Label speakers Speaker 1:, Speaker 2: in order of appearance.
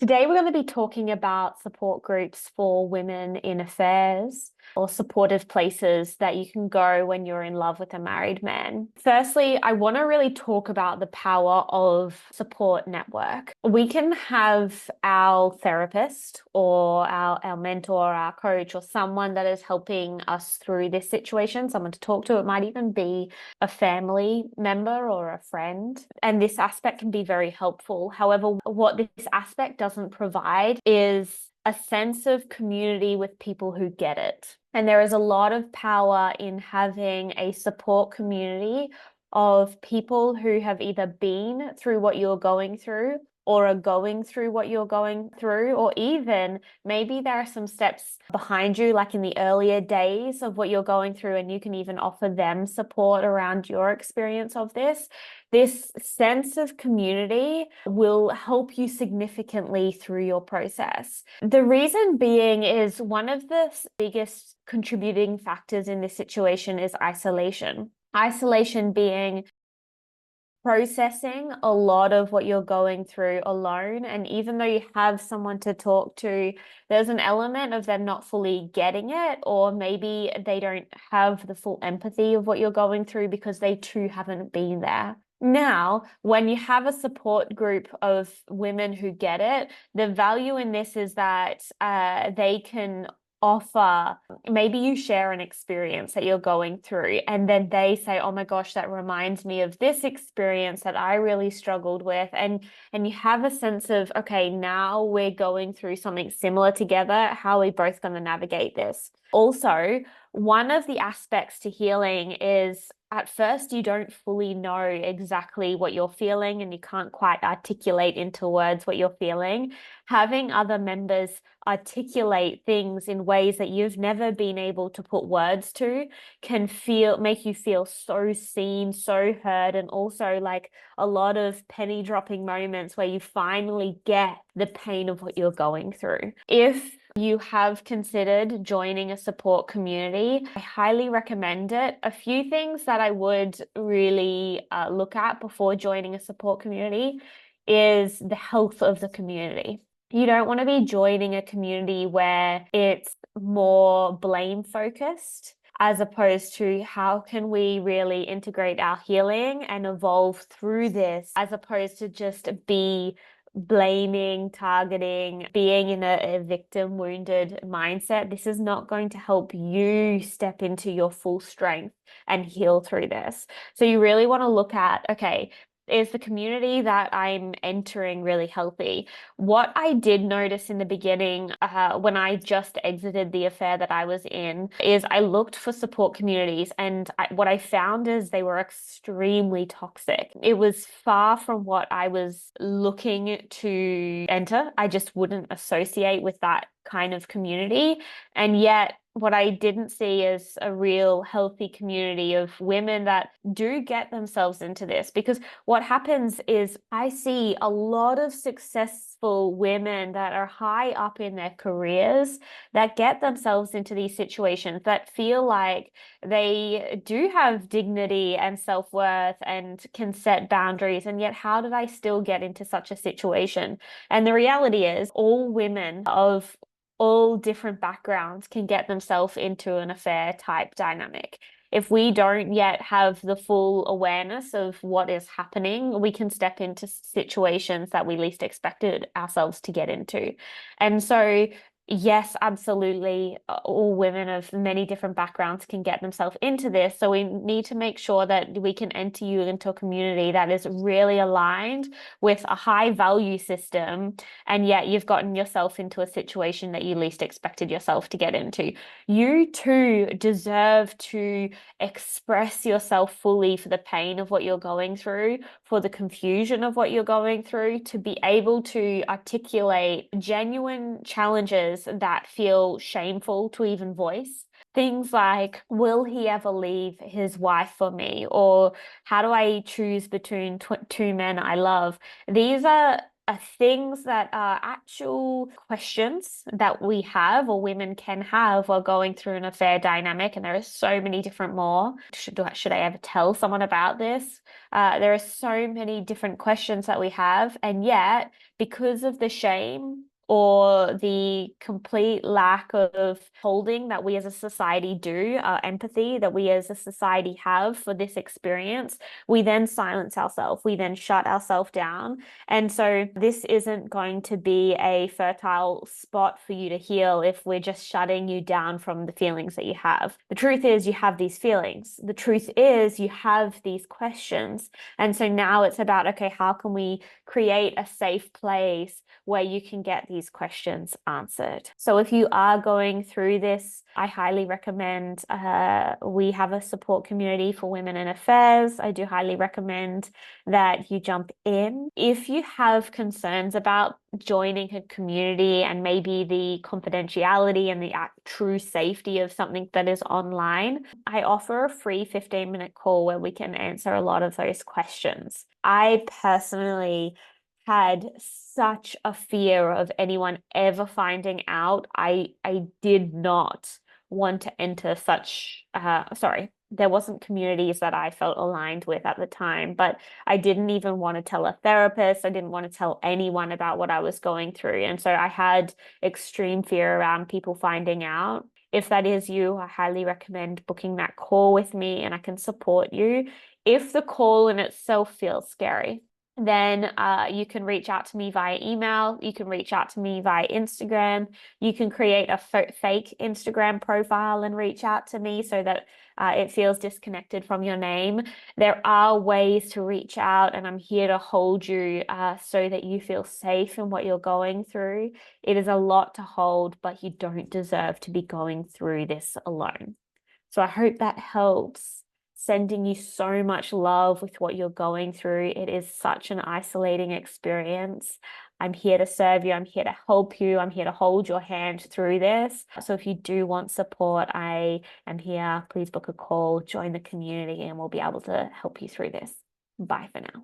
Speaker 1: Today, we're going to be talking about support groups for women in affairs or supportive places that you can go when you're in love with a married man. Firstly, I want to really talk about the power of support network. We can have our therapist or our mentor, our coach, or someone that is helping us through this situation, someone to talk to. It might even be a family member or a friend. And this aspect can be very helpful. However, what this aspect doesn't provide is a sense of community with people who get it. And there is a lot of power in having a support community of people who have either been through what you're going through or are going through what you're going through, or even maybe there are some steps behind you, like in the earlier days of what you're going through, and you can even offer them support around your experience of this. This sense of community will help you significantly through your process. The reason being is one of the biggest contributing factors in this situation is isolation. Isolation being processing a lot of what you're going through alone. And even though you have someone to talk to, there's an element of them not fully getting it, or maybe they don't have the full empathy of what you're going through because they too haven't been there. Now, when you have a support group of women who get it, the value in this is that they can offer, maybe you share an experience that you're going through, and then they say, oh my gosh, that reminds me of this experience that I really struggled with. And you have a sense of, okay, now we're going through something similar together. How are we both going to navigate this? Also, one of the aspects to healing is at first you don't fully know exactly what you're feeling and you can't quite articulate into words what you're feeling. Having other members articulate things in ways that you've never been able to put words to can make you feel so seen, so heard, and also like a lot of penny dropping moments where you finally get the pain of what you're going through. If you have considered joining a support community, I highly recommend it. A few things that I would really look at before joining a support community is the health of the community. You don't want to be joining a community where it's more blame focused, as opposed to how can we really integrate our healing and evolve through this, as opposed to just be blaming, targeting, being in a victim wounded mindset. This is not going to help you step into your full strength and heal through this. So you really want to look at, okay, is the community that I'm entering really healthy? What I did notice in the beginning, when I just exited the affair that I was in, is I looked for support communities, and what I found is they were extremely toxic. It was far from what I was looking to enter. I just wouldn't associate with that kind of community. And yet, what I didn't see is a real healthy community of women that do get themselves into this. Because what happens is I see a lot of successful women that are high up in their careers that get themselves into these situations that feel like they do have dignity and self-worth and can set boundaries. And yet, how did I still get into such a situation? And the reality is, all women of all different backgrounds can get themselves into an affair type dynamic. If we don't yet have the full awareness of what is happening, we can step into situations that we least expected ourselves to get into. And so yes, absolutely. All women of many different backgrounds can get themselves into this. So we need to make sure that we can enter you into a community that is really aligned with a high value system. And yet you've gotten yourself into a situation that you least expected yourself to get into. You too deserve to express yourself fully for the pain of what you're going through, for the confusion of what you're going through, to be able to articulate genuine challenges that feel shameful to even voice. Things like, will he ever leave his wife for me? Or how do I choose between two men I love? These are things that are actual questions that we have or women can have while going through an affair dynamic. And there are so many different more. Should I ever tell someone about this? There are so many different questions that we have. And yet, because of the shame or the complete lack of holding that we as a society do, empathy that we as a society have for this experience, we then silence ourselves, we then shut ourselves down. And so this isn't going to be a fertile spot for you to heal if we're just shutting you down from the feelings that you have. The truth is, you have these feelings. The truth is, you have these questions. And so now it's about, okay, how can we create a safe place where you can get these questions answered? So if you are going through this, I highly recommend we have a support community for women in affairs. I do highly recommend that you jump in. If you have concerns about joining a community and maybe the confidentiality and the true safety of something that is online, I offer a free 15-minute call where we can answer a lot of those questions. I personally had such a fear of anyone ever finding out. I did not want to enter such there wasn't communities that I felt aligned with at the time, but I didn't even want to tell a therapist. I didn't want to tell anyone about what I was going through. And so I had extreme fear around people finding out. If that is you, I highly recommend booking that call with me and I can support you. If the call in itself feels scary, then you can reach out to me via email. You can reach out to me via Instagram. You can create a fake Instagram profile and reach out to me so that it feels disconnected from your name. There are ways to reach out, and I'm here to hold you so that you feel safe in what you're going through. It is a lot to hold, but you don't deserve to be going through this alone. So I hope that helps. Sending you so much love with what you're going through. It is such an isolating experience. I'm here to serve you. I'm here to help you. I'm here to hold your hand through this. So if you do want support, I am here. Please book a call, join the community, and we'll be able to help you through this. Bye for now.